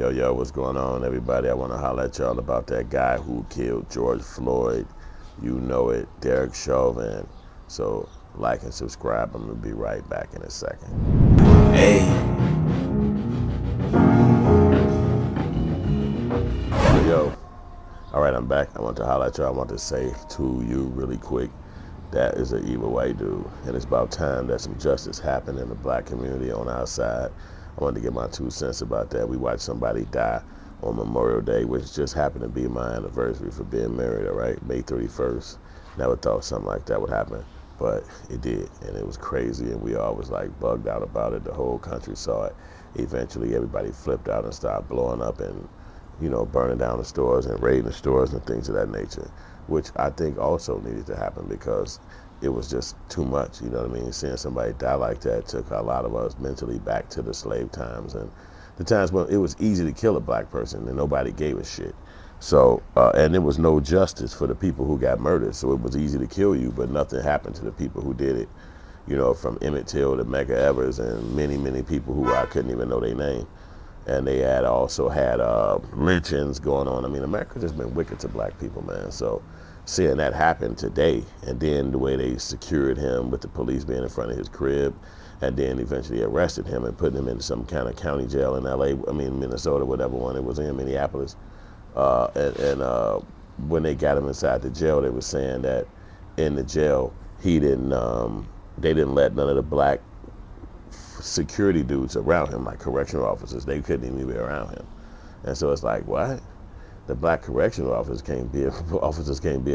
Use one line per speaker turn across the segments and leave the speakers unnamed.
Yo, what's going on, everybody? I want to holler at y'all about that guy who killed George Floyd. You know it, Derek Chauvin. So, like and subscribe. I'm going to be right back in a second.
Hey.
Yo. All right, I'm back. I want to holler at y'all. I want to say to you really quick, that is an evil white dude. And it's about time that some justice happened in the black community on our side. I wanted to get my 2 cents about that. We watched somebody die on Memorial Day, which just happened to be my anniversary for being married, all right? May 31st. Never thought something like that would happen, but it did. And it was crazy, and we all was like bugged out about it. The whole country saw it. Eventually, everybody flipped out and started blowing up and, you know, burning down the stores and raiding the stores and things of that nature, which I think also needed to happen because it was just too much, you know what I mean? Seeing somebody die like that took a lot of us mentally back to the slave times and the times when it was easy to kill a black person and nobody gave a shit. So, and there was no justice for the people who got murdered, so it was easy to kill you, but nothing happened to the people who did it, you know, from Emmett Till to Medgar Evers and many, many people who I couldn't even know their name. And they had also had lynchings going on. I mean, America's just been wicked to black people, man. So seeing that happen today, and then the way they secured him with the police being in front of his crib, and then eventually arrested him and put him into some kind of county jail in LA, I mean, Minnesota, whatever one it was in, Minneapolis. When they got him inside the jail, they were saying that in the jail, he didn't, they didn't let none of the black security dudes around him, like correctional officers. They couldn't even be around him. And so it's like, what? The black correctional officers can't be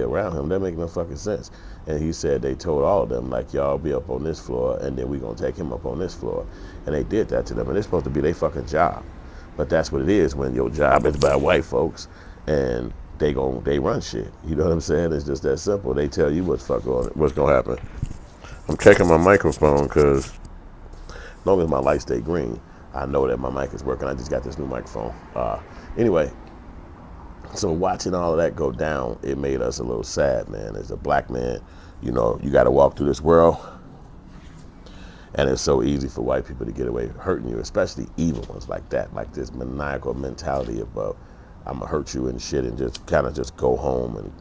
around him. That make no fucking sense. And he said they told all of them, like, y'all be up on this floor, and then we gonna take him up on this floor. And they did that to them, and it's supposed to be their fucking job. But that's what it is when your job is by white folks, and they run shit. You know what I'm saying? It's just that simple. They tell you what's gonna happen. I'm checking my microphone because as long as my light stay green, I know that my mic is working. I just got this new microphone. Anyway, so watching all of that go down, it made us a little sad, man. As a black man, you know, you got to walk through this world, and it's so easy for white people to get away hurting you, especially evil ones like that, like this maniacal mentality of, I'm gonna hurt you and shit, and just kind of just go home and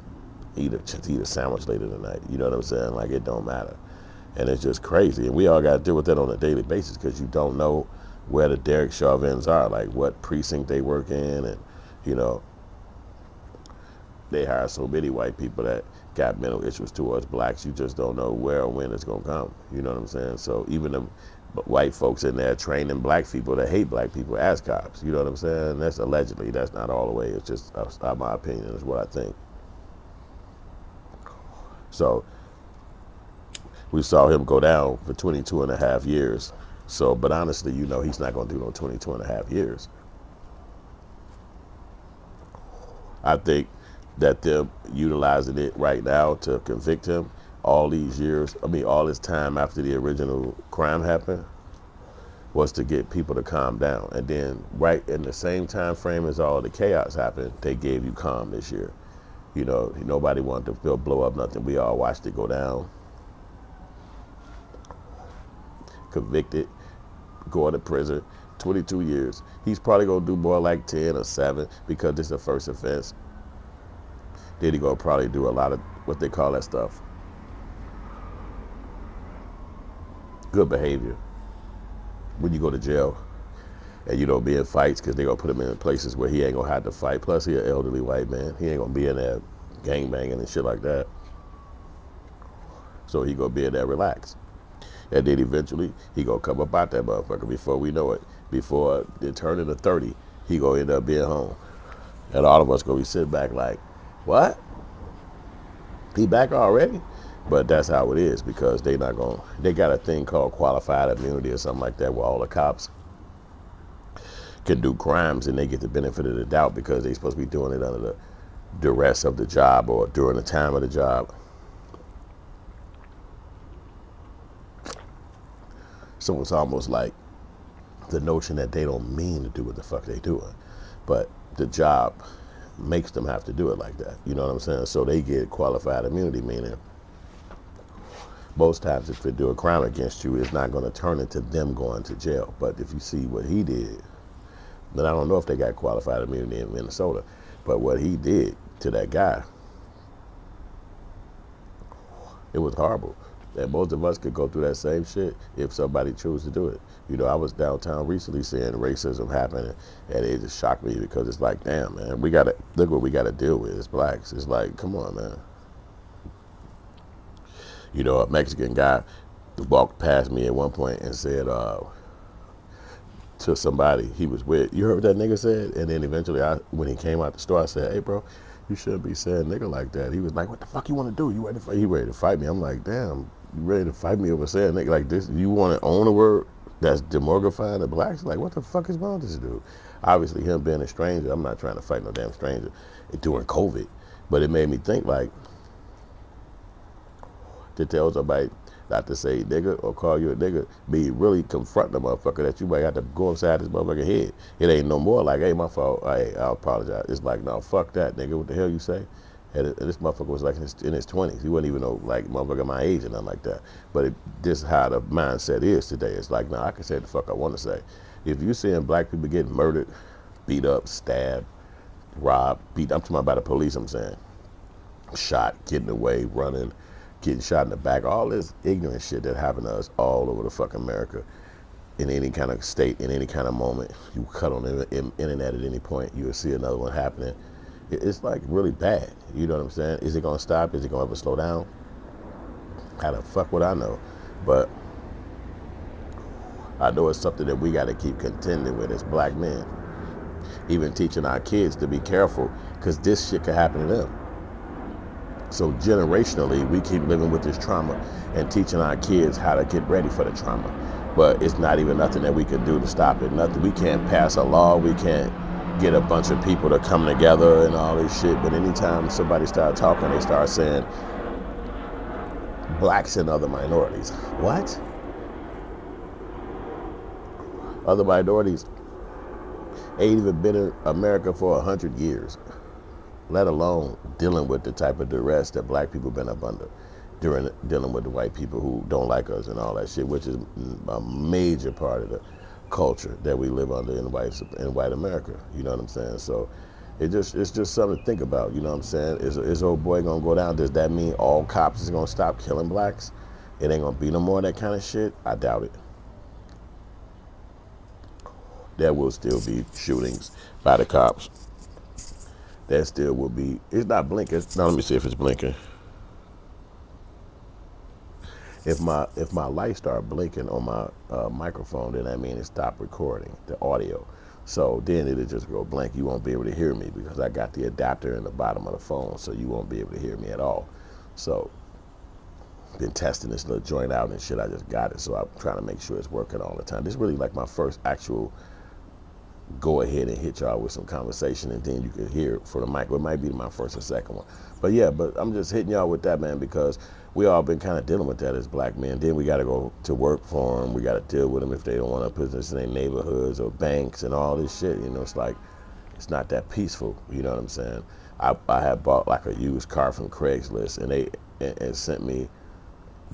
eat a sandwich later tonight. You know what I'm saying? Like, it don't matter. And it's just crazy. And we all got to deal with that on a daily basis because you don't know where the Derek Chauvins are, like what precinct they work in. And, you know, they hire so many white people that got mental issues towards blacks. You just don't know where or when it's going to come. You know what I'm saying? So even the white folks in there training black people that hate black people as cops. You know what I'm saying? That's allegedly. That's not all the way. It's just my opinion. Is what I think. So we saw him go down for 22.5 years. So, but honestly, you know, he's not going to do no 22.5 years. I think that they're utilizing it right now to convict him all these years. I mean, all this time after the original crime happened was to get people to calm down. And then right in the same time frame as all the chaos happened, they gave you calm this year. You know, nobody wanted to blow up nothing. We all watched it go down. Convicted, going to prison, 22 years. He's probably gonna do more like 10 or 7 because this is the first offense. Then he's gonna probably do a lot of what they call that stuff, good behavior. When you go to jail and you don't be in fights because they're gonna put him in places where he ain't gonna have to fight. Plus, he an elderly white man. He ain't gonna be in there gang banging and shit like that. So he gonna be in there relaxed. And then eventually, he gonna come up out that motherfucker before we know it. Before they turn into 30, he gonna end up being home. And all of us gonna be sitting back like, what? He back already? But that's how it is because they got a thing called qualified immunity or something like that where all the cops can do crimes and they get the benefit of the doubt because they supposed to be doing it under the duress of the job or during the time of the job. So it's almost like the notion that they don't mean to do what the fuck they doing, but the job makes them have to do it like that. You know what I'm saying? So they get qualified immunity, meaning most times if they do a crime against you, it's not going to turn into them going to jail. But if you see what he did, And I don't know if they got qualified immunity in Minnesota, but what he did to that guy, it was horrible. And most of us could go through that same shit if somebody chose to do it. You know, I was downtown recently seeing racism happen, and it just shocked me because it's like, damn, man, we gotta look what we gotta deal with as blacks. It's like, come on, man. You know, a Mexican guy walked past me at one point and said to somebody he was with, you heard what that nigga said? And then eventually, when he came out the store, I said, hey, bro, you shouldn't be saying nigga like that. He was like, what the fuck you want to do? You ready to fight? He ready to fight me. I'm like, damn, you ready to fight me over saying nigga like this? You want to own a word that's demortifying the blacks? Like, what the fuck is wrong with this dude? Obviously, him being a stranger, I'm not trying to fight no damn stranger during COVID. But it made me think, like, to tell somebody not to say nigga or call you a nigga, be really confronting a motherfucker that you might have to go inside this motherfucker's head. It ain't no more like, hey, my fault, hey, I apologize. It's like, no, fuck that, nigga, what the hell you say? And this motherfucker was like in his 20s. He wasn't even no like motherfucker my age or nothing like that. But this is how the mindset is today. It's like, no, I can say the fuck I want to say. If you're seeing black people getting murdered, beat up, stabbed, robbed, beat, I'm talking about the police, I'm saying, shot, getting away, running, getting shot in the back, all this ignorant shit that happened to us all over the fucking America, in any kind of state, in any kind of moment. You cut on the internet at any point, you will see another one happening. It's like really bad. You know what I'm saying? Is it gonna stop? Is it gonna ever slow down? How the fuck would I know? But I know it's something that we gotta keep contending with as black men. Even teaching our kids to be careful, because this shit could happen to them. So generationally, we keep living with this trauma and teaching our kids how to get ready for the trauma. But it's not even nothing that we can do to stop it. Nothing. We can't pass a law. We can't get a bunch of people to come together and all this shit. But anytime somebody starts talking, they start saying blacks and other minorities. What? Other minorities ain't even been in America for 100 years. Let alone dealing with the type of duress that black people been up under during dealing with the white people who don't like us and all that shit, which is a major part of the culture that we live under in white America. You know what I'm saying? So it's just something to think about. You know what I'm saying? Is old boy gonna go down? Does that mean all cops is gonna stop killing blacks? It ain't gonna be no more of that kind of shit? I doubt it. There will still be shootings by the cops. There still will be. It's not blinking. Now let me see if it's blinking. If my light start blinking on my microphone, then that means it stopped recording the audio. So then it'll just go blank. You won't be able to hear me because I got the adapter in the bottom of the phone, so you won't be able to hear me at all. So been testing this little joint out and shit. I just got it, so I'm trying to make sure it's working all the time. This is really like my first actual go ahead and hit y'all with some conversation, and then you can hear it for the mic. It might be my first or second one. But yeah, I'm just hitting y'all with that, man, because we all been kind of dealing with that as black men. Then we got to go to work for them. We got to deal with them if they don't want to put this in their neighborhoods or banks and all this shit. You know, it's like, it's not that peaceful. You know what I'm saying? I had bought like a used car from Craigslist, and they sent me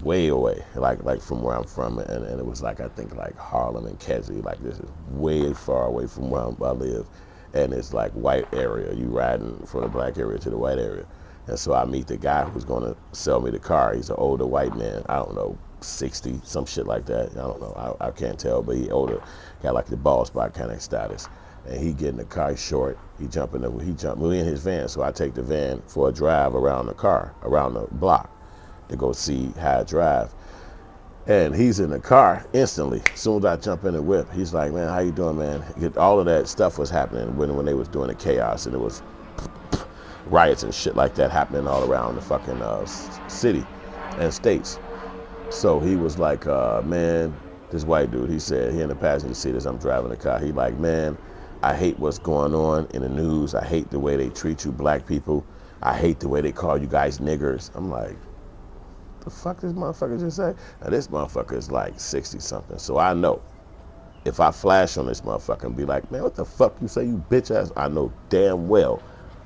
way away, like from where I'm from, and it was like, I think like Harlem and Kedzie, like this is way far away from where I live, and it's like white area, you riding from the black area to the white area. And so I meet the guy who's gonna sell me the car. He's an older white man, I don't know, 60, some shit like that, I don't know, I can't tell, but he older, got like the ball spot kind of status. And he get in the car, he's short, we in his van, so I take the van for a drive around the block, to go see how I drive. And he's in the car instantly. As soon as I jump in the whip, he's like, man, how you doing, man? All of that stuff was happening when they was doing the chaos, and it was riots and shit like that happening all around the fucking city and states. So he was like, man, this white dude, he said, he in the passenger seat as I'm driving the car, he like, man, I hate what's going on in the news. I hate the way they treat you black people. I hate the way they call you guys niggers. I'm like, the fuck this motherfucker just say? Now this motherfucker is like 60 something. So I know if I flash on this motherfucker and be like, man, what the fuck you say, you bitch ass? I know damn well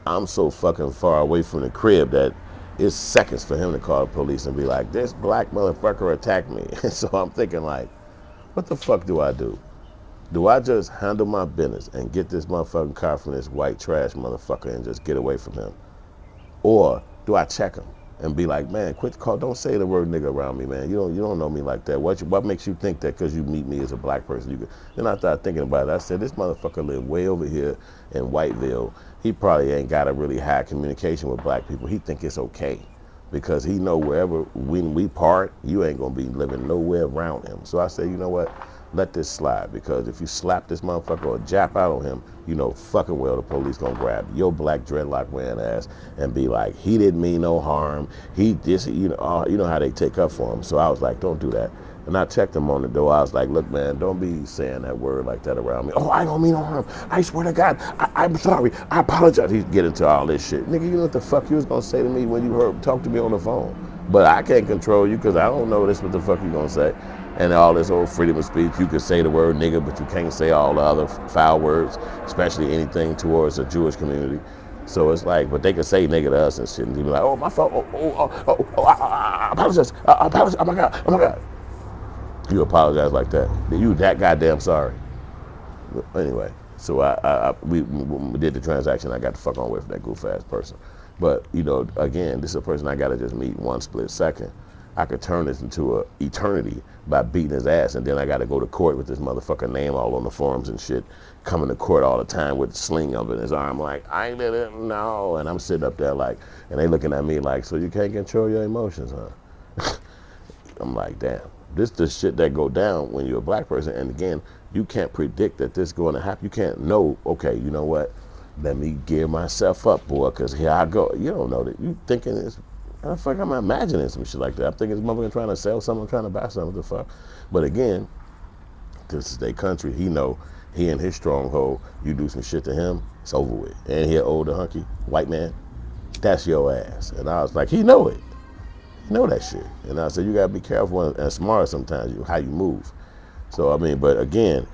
I'm so fucking far away from the crib that it's seconds for him to call the police and be like, this black motherfucker attacked me. And so I'm thinking like, what the fuck do I do? Do I just handle my business and get this motherfucking car from this white trash motherfucker and just get away from him? Or do I check him and be like, man, quit call, don't say the word nigga around me, man. You don't know me like that. What makes you think that because you meet me as a black person, you could? Then I started thinking about it. I said, this motherfucker live way over here in Whiteville. He probably ain't got a really high communication with black people. He think it's okay because he know wherever when we part, you ain't gonna be living nowhere around him. So I said, you know what? Let this slide, because if you slap this motherfucker or jap out on him, you know fucking well the police gonna grab your black dreadlock wearing ass and be like, he didn't mean no harm. He this, you know how they take up for him. So I was like, don't do that. And I checked him on the door. I was like, look, man, don't be saying that word like that around me. Oh, I don't mean no harm. I swear to God, I'm sorry. I apologize. He's getting into all this shit. Nigga, you know what the fuck you was gonna say to me when you talk to me on the phone? But I can't control you because I don't know this what the fuck you gonna say. And all this old freedom of speech, you can say the word nigga, but you can't say all the other foul words, especially anything towards the Jewish community. So it's like, but they can say nigga to us and shit, and be like, oh, my fault, I apologize, I apologize, oh my God. You apologize like that. You that goddamn sorry. Anyway, so we did the transaction. I got the fuck on with that goof ass person. But, you know, again, this is a person I got to just meet one split second. I could turn this into an eternity by beating his ass, and then I got to go to court with this motherfucker name all on the forums and shit, coming to court all the time with a sling up in his arm like, I didn't know. And I'm sitting up there like, and they looking at me like, so you can't control your emotions, huh? I'm like, damn. This the shit that go down when you're a black person. And again, you can't predict that this going to happen. You can't know, okay, you know what? Let me gear myself up, boy, because here I go. You don't know that. You thinking it's, how the fuck I'm imagining some shit like that? I'm thinking this motherfucker trying to sell something, I'm trying to buy something, what the fuck? But again, this is their country. He know, he in his stronghold, you do some shit to him, it's over with. And he an older hunky white man, that's your ass. And I was like, he know it. He know that shit. And I said, you gotta be careful and smart sometimes, how you move. So, I mean, but again,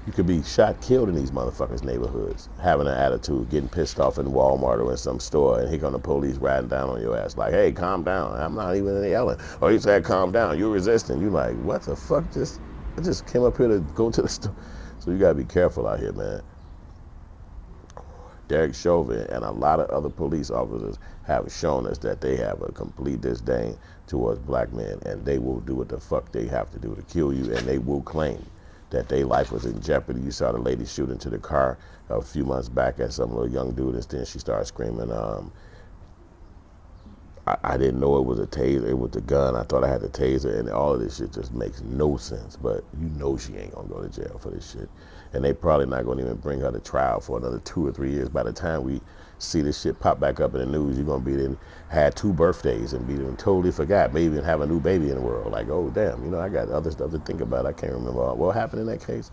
you could be shot, killed in these motherfuckers' neighborhoods, having an attitude, getting pissed off in Walmart or in some store, and here come the police riding down on your ass like, hey, calm down. I'm not even yelling. Or he said, calm down. You're resisting. You're like, what the fuck? I just came up here to go to the store. So you gotta be careful out here, man. Derek Chauvin and a lot of other police officers have shown us that they have a complete disdain towards black men, and they will do what the fuck they have to do to kill you, and they will claim that their life was in jeopardy. You saw the lady shoot into the car a few months back at some little young dude, and then she started screaming, I didn't know it was a taser, it was the gun, I thought I had the taser, and all of this shit just makes no sense. But you know she ain't gonna go to jail for this shit. And they probably not gonna even bring her to trial for another 2 or 3 years. By the time we see this shit pop back up in the news, you're gonna be then had 2 birthdays and be then totally forgot, maybe even have a new baby in the world. Like, oh damn, you know, I got other stuff to think about. I can't remember what happened in that case.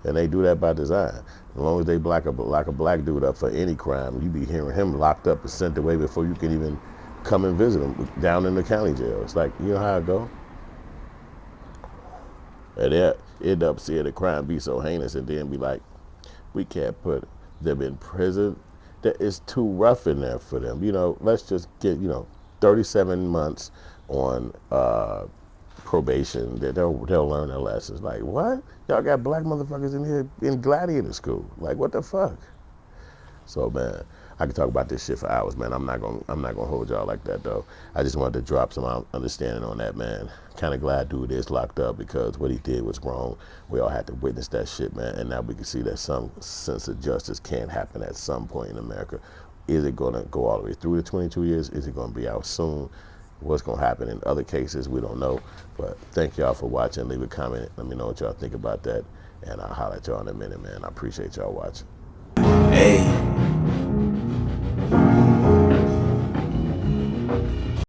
And they do that by design. As long as they lock a black dude up for any crime, you be hearing him locked up and sent away before you can even come and visit him down in the county jail. It's like, you know how it go? And they end up seeing the crime be so heinous and then be like, we can't put them in prison. That it's too rough in there for them. You know, let's just get, 37 months on probation. They'll learn their lessons. Like, what? Y'all got black motherfuckers in here in gladiator school. Like, what the fuck? So, man, I can talk about this shit for hours, man. I'm not gonna hold y'all like that, though. I just wanted to drop some understanding on that, man. Kind of glad dude is locked up because what he did was wrong. We all had to witness that shit, man. And now we can see that some sense of justice can happen at some point in America. Is it gonna go all the way through the 22 years? Is it gonna be out soon? What's gonna happen in other cases? We don't know. But thank y'all for watching. Leave a comment. Let me know what y'all think about that. And I'll holler at y'all in a minute, man. I appreciate y'all watching.
Hey.